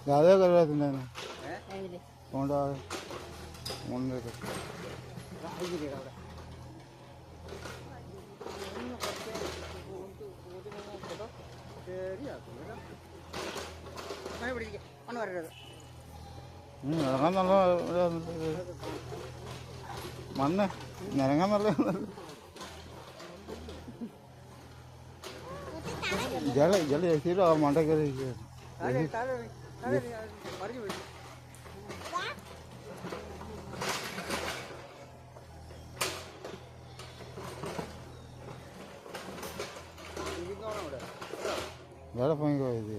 ज़्यादा कर रहा तुमने कौन सा कौन लेकर ഇറങ്ങാൻ നല്ല മണ്ണ് നിരങ്ങാൻ നല്ല ജല ചേച്ചിയിലോ മണ്ടൊക്കെ വേറെ പോയിക്കോ ഇത്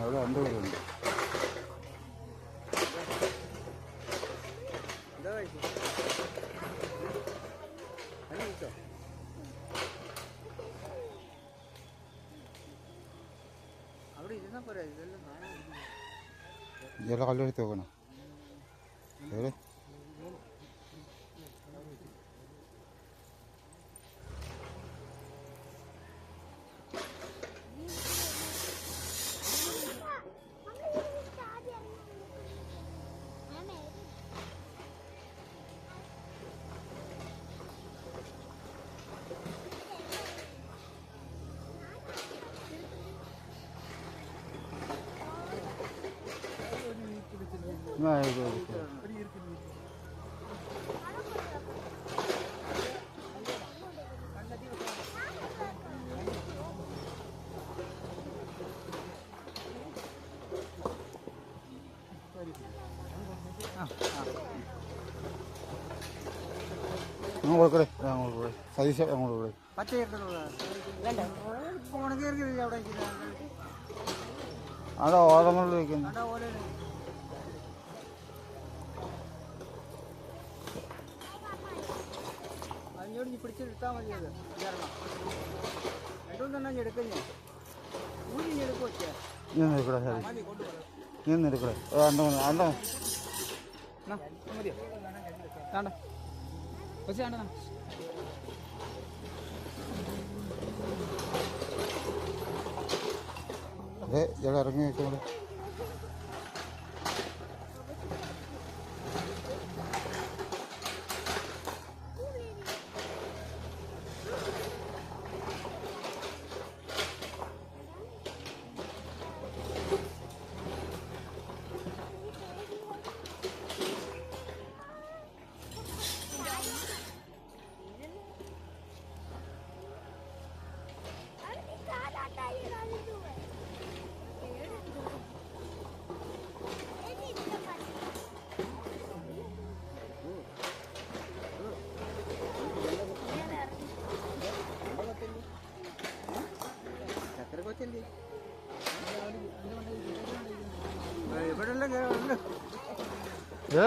അവിടെ രണ്ടുപേരുണ്ട്. ജല കല്ലെടുത്ത് നോക്കണം. അങ്ങോട്ട് കൂടെ സതീശ അങ്ങോട്ട് കൂടെ അവിടെ ഓടങ്ങളിൽ വയ്ക്കുന്നു. പിടിച്ചെടുത്താൽ മതി. അത് രണ്ടും തന്നെ എടുക്കുന്നേ ഊരി എടുക്കുവോ എടുക്കൂടെ നീ എടുക്കൂടെ അണ്ടോ മതിയോ വേണ്ട പക്ഷേ വേണ്ട അതെ ജല ഇറങ്ങി വെച്ചോളൂ.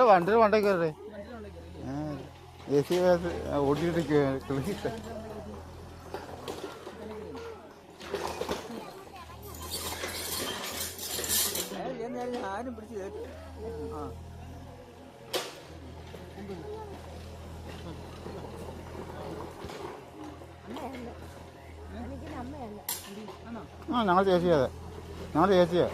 വണ്ടി വണ്ടി കയറേ AC ഓടിയിട്ട് കളിക്കില്ല. ആരും പിടിച്ച് കയറ്റും. ആ ഞങ്ങൾ ചേച്ചിയാ ഞങ്ങൾ ചേച്ചിയാ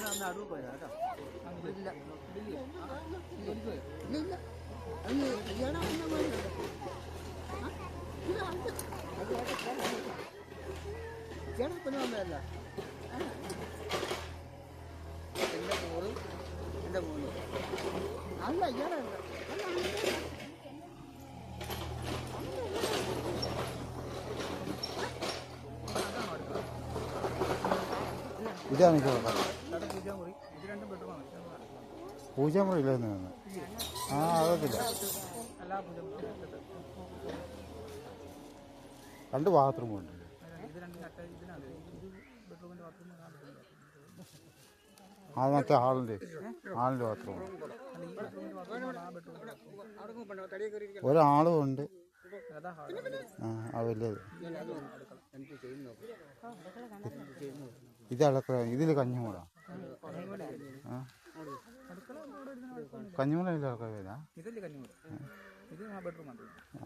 അന്ന് അടുവ് പോയതാ കേട്ടോ. ഇല്ല ഇല്ല ഇല്ല അത് കല്യാണം വന്ന പോയതല്ലേ. ചേട്ടൻ വന്നതല്ല. എൻ്റെ മോളും എൻ്റെ മോനും അല്ല ഇയാളല്ല. ഇതാണ് എനിക്ക് ഉള്ളത്. പൂജാമുറി ഇത് രണ്ടും ബെഡ്റൂമാണ്. പൂജാമുറി ഇല്ലെന്ന് തോന്നുന്നു. ആ അറിയത്തില്ല. എല്ലാ പൂജാമുറി 2 ബാത്റൂമുണ്ട്. ഇത് രണ്ടും ഇതിനാണ്. ഇത് ബെഡ്റൂമിൻ്റെ ബാത്റൂം. അത് മറ്റേ ഹാളിൻ്റെ ബാത്റൂം. ഒരാളും ഉണ്ട്. ആ വലിയത് ഇത് അടക്കള. ഇതിൽ കഞ്ഞിമൂടാ. കഞ്ഞിമൂട ഇല്ല അടക്കള.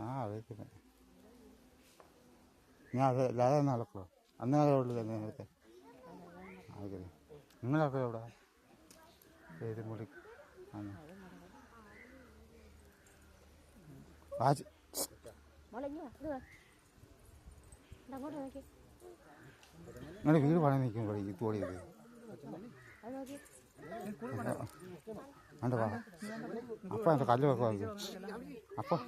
ആ അറിയത്തില്ല. ഞാൻ അല്ലാതെ നടക്കുമോ അന്ന് ഉള്ളു തന്നെ നേരത്തെ. അതെ നിങ്ങളൊക്കെ എവിടെ പേരുമുടി നിങ്ങളുടെ വീട് പണി നിൽക്കുമ്പോൾ ഈ തോടിയത് വാ. അപ്പം എൻ്റെ കല്ല് വെക്കുമായിരിക്കും. അപ്പം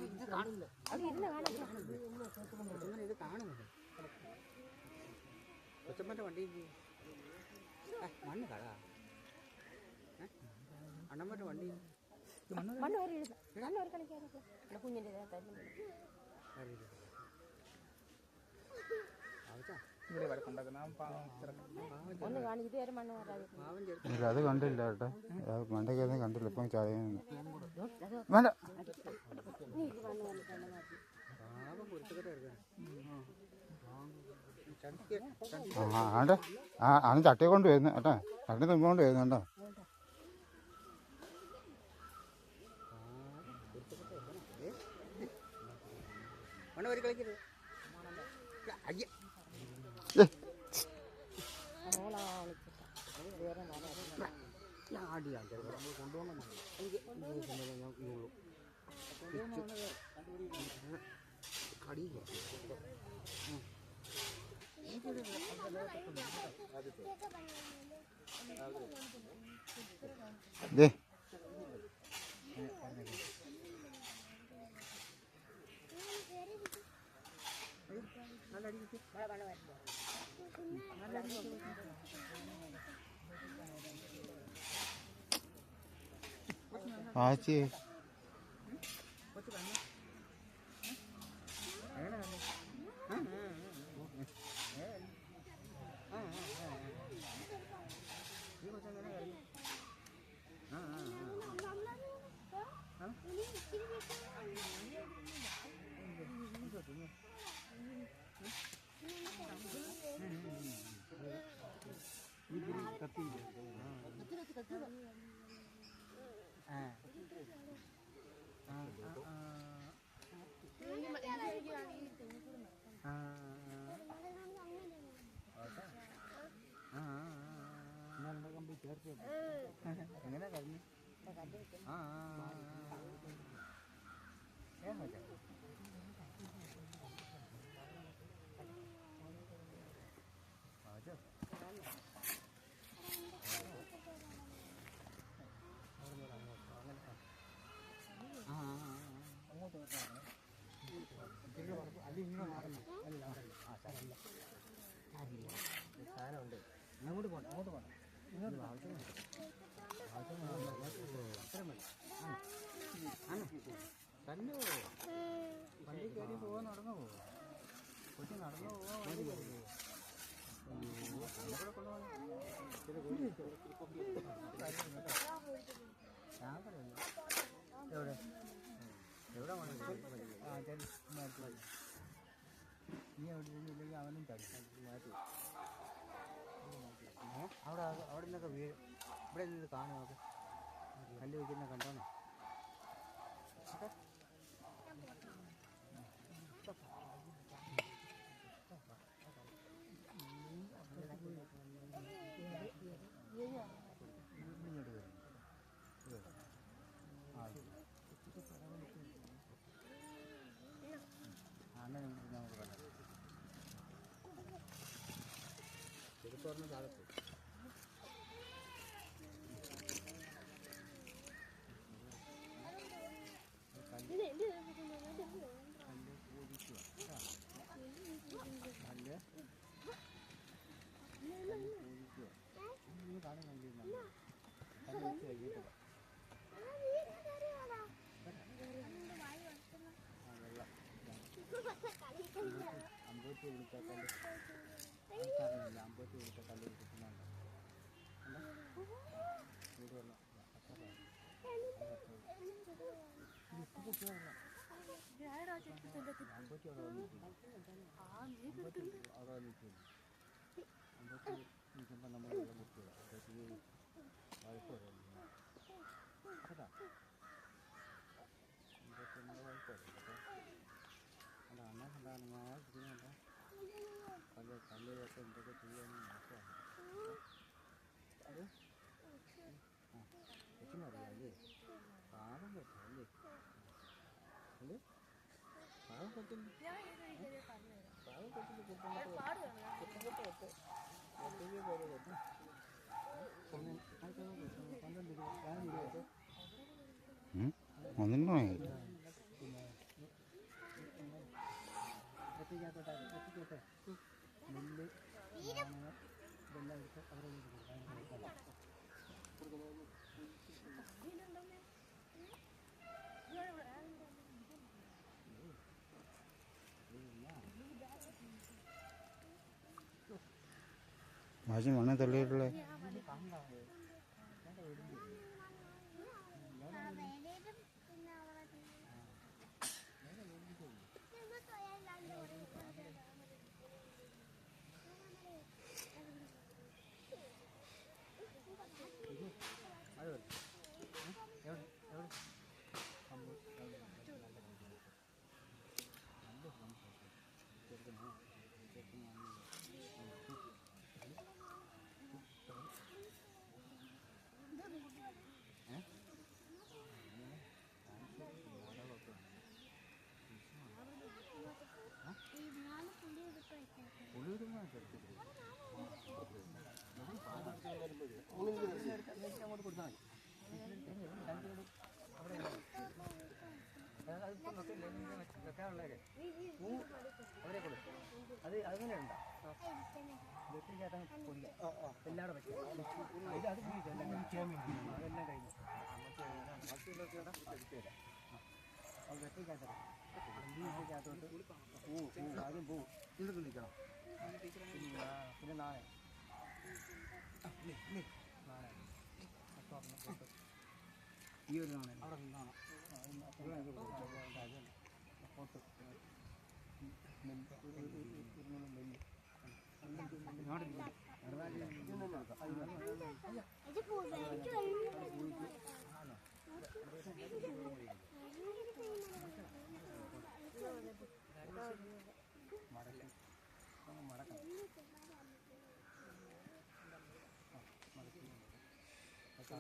കൊച്ചമ്മൻ്റെ വണ്ടി മണ്ണ് കട അണ്ണമ്മൻ്റെ വണ്ടി അത് കണ്ടില്ല കേട്ടോ. മണ്ടയ്ക്കൊന്നും കണ്ടില്ല. ഇപ്പം ചായ വേണ്ട. ആണ്ട് ആണ് ചട്ടിയെ കൊണ്ട് വരുന്നത് കേട്ടോ. ചട്ടി തുമ്പോണ്ട് വരുന്നുണ്ടോ. ദേ ആച്ചി എങ്ങനെ കഴിഞ്ഞു? സാധനമുണ്ട്. അങ്ങോട്ട് പോകണം, അങ്ങോട്ട് പോകണം. ഇങ്ങോട്ട് തന്നെ വണ്ടി കയറി പോകാൻ നടന്നു പോകും. കൊച്ചു നടന്നു പോകാൻ വണ്ടി എവിടെ എവിടെ ആ ശരി മാറ്റി. നീ എവിടെ ഇല്ലെങ്കിൽ അവനും തടി മാറ്റി. അവിടെ നിന്നൊക്കെ ഇവിടെ നിന്ന് കാണുമോ? കല്ല് വയ്ക്കുന്ന കണ്ടോന്നോ? തുറന്ന് താഴത്ത് അമ്പത്തി വിളിച്ചാൽ അമ്പത്തി വിളിച്ച കല്ല് കിട്ടുന്നുണ്ട് അമ്പത്തി അവിടെ വന്നിട്ടില്ല അവിടെ വന്നിട്ടില്ല അമ്പത്തി നിൽക്കുമ്പോൾ നമ്മൾ വെള്ളം കുത്തില്ല അമ്പത്തി വഴക്ക് വരും കേട്ടാ അമ്പത്തി നമ്മൾ വഴക്ക് വരും കേട്ടോ അല്ല അണ്ണൻ എന്താണ് ഞാൻ ഇതിനുണ്ടോ കല്ലുകളൊക്കെ എന്തൊക്കെ ചെയ്യാമെന്ന് നോക്കുകയാണ് അത് ആ കൊച്ചിനറിയാമല്ലേ പാവം പറ്റും അല്ലേ അല്ലേ പാവം പറ്റും പാവം പറ്റും കുട്ടമ്പൊക്കെ പോലെ പറ്റും 12 രൂപ എത്തിക്കാത്തോട്ടെ നെല്ല് ഇതെല്ലാം എടുത്ത് അവരെ മാഷി മണ്ണെ തള്ളിയിട്ടുള്ളേ അങ്ങോട്ട് കൊടുത്താൽ മതി വെക്കാനുള്ളവരെ അവരെ കൊടുക്കും അത് അങ്ങനെ ഉണ്ടോ വെട്ടിക്കകത്ത് കൊല്ല എല്ലാവരും വെക്കാം ഇത് അത് അതെല്ലാം കഴിഞ്ഞു ബാക്കിയുള്ളതൊക്കെ എടുത്തുതരാം അത് വെട്ടിക്കകത്ത് അതിനകത്തോട്ട് ആദ്യം പോവും ഇതൊക്കെ നിൽക്കണം പിന്നെ നാളെ നാളെ ഈ ഒരു നാണയം അവിടെ നിന്നാണ് ഫോട്ടോ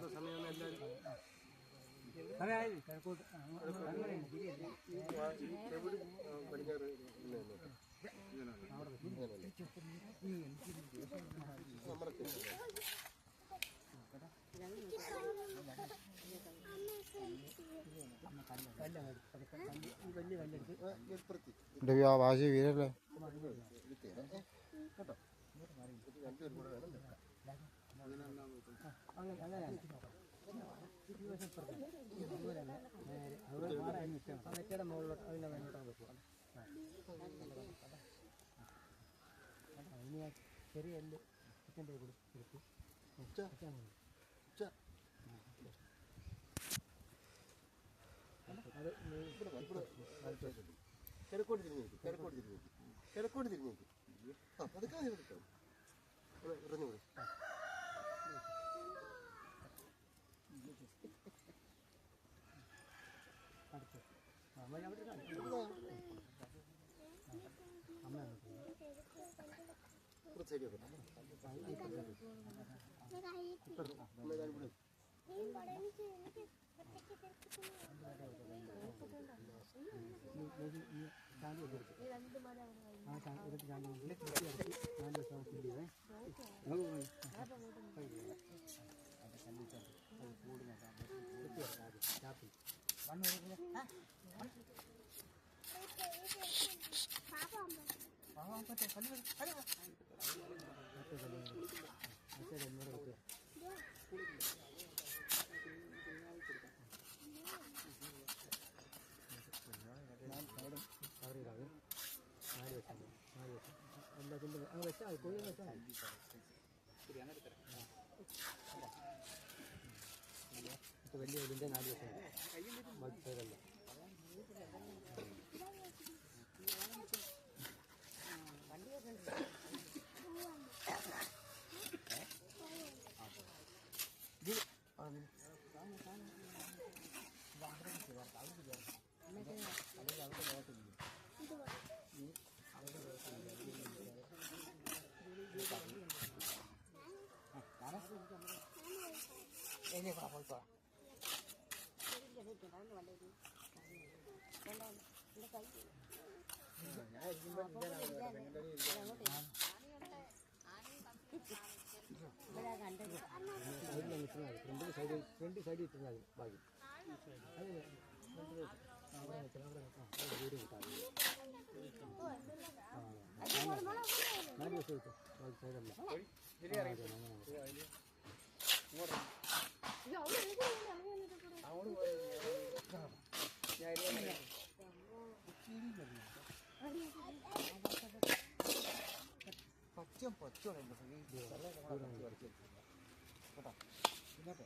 സമയം എല്ലാവരും സമയമായി കിഴക്കോട്ട് വാശി വീരല്ലേ വെറ്റയുടെ മുകളിലോട്ട് അതിൻ്റെ മേലോട്ടാണ് വെക്കുക ഇനി ആ ചെറിയ എല്ല് ചിക്കൻ്റെ കൂടി എടുത്ത് അത് കിഴക്കോട്ട് തിരിഞ്ഞേക്ക് കിഴക്കോട്ട് തിരിഞ്ഞേക്ക് അതൊക്കെ എടുക്കാം എറിഞ്ഞുകൂടി അടുത്ത് അമ്മ അവിടെ അമ്മ സൈഡ് ചാണ്ടി എടുത്ത് ആ എടുത്ത് ചാണ്ടി നാല് ദിവസം കിട്ടിയേ കൂടി നോക്കാം ചാപ്പി മണ്ണ് എല്ലാത്തിൻ്റെ അങ്ങ് വെച്ചാൽ മതി കോഴി വെച്ചാൽ മതി ഇപ്പോൾ വലിയ ഇതിൻ്റെ 4 ദിവസം ബാക്കി സൈഡല്ല ഫ്രണ്ട് സൈഡിൽ ഇട്ടുന്നാൽ ബാക്കി അത് അവിടെ നിൽക്കണം വീട് കിട്ടാം 4 ദിവസം കിട്ടും ബാക്കി സൈഡല്ല പച്ചോളൂ കേട്ടോ ഇന്നത്തെ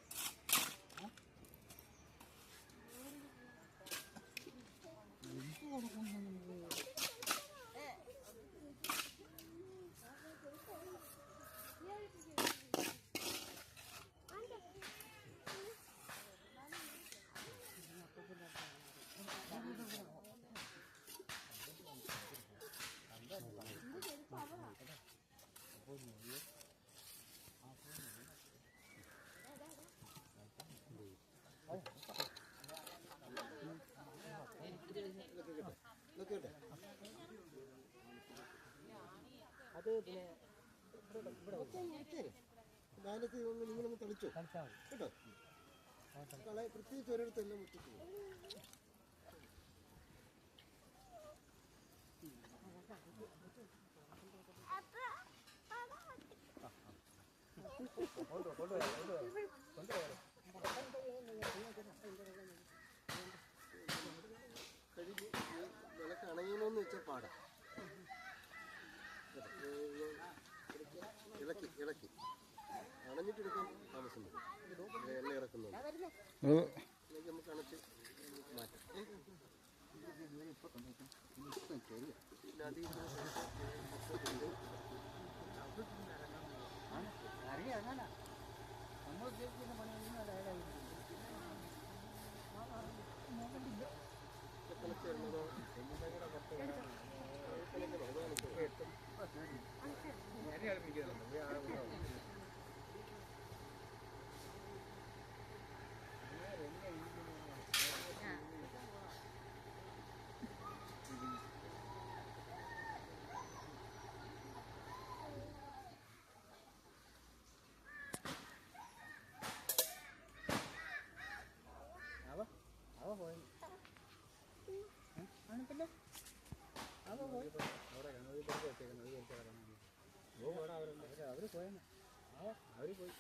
അത് പിന്നെ കാലത്ത് നിങ്ങളൊന്ന് തളിച്ചോ കേട്ടോ കള പ്രത്യേകിച്ച് ഒരിടത്തെല്ലാം മുറ്റിച്ചു കഴുകി വിളക്ക് അണയണമെന്ന് വെച്ചാൽ പാടാം ഇളക്കി ഇളക്കി അണഞ്ഞിട്ടെടുക്കാൻ താമസം വരും എണ്ണ ഇറക്കുന്നത് അല്ലെങ്കിൽ നമുക്ക് അണച്ച് മാറ്റാം പിന്നെ അതിൽ നമ്മൾ ഉദ്ദേശിക്കുന്ന പണി കളച്ച് വരുന്നതോ അവര് പോയെന്ന് അവര് പോയി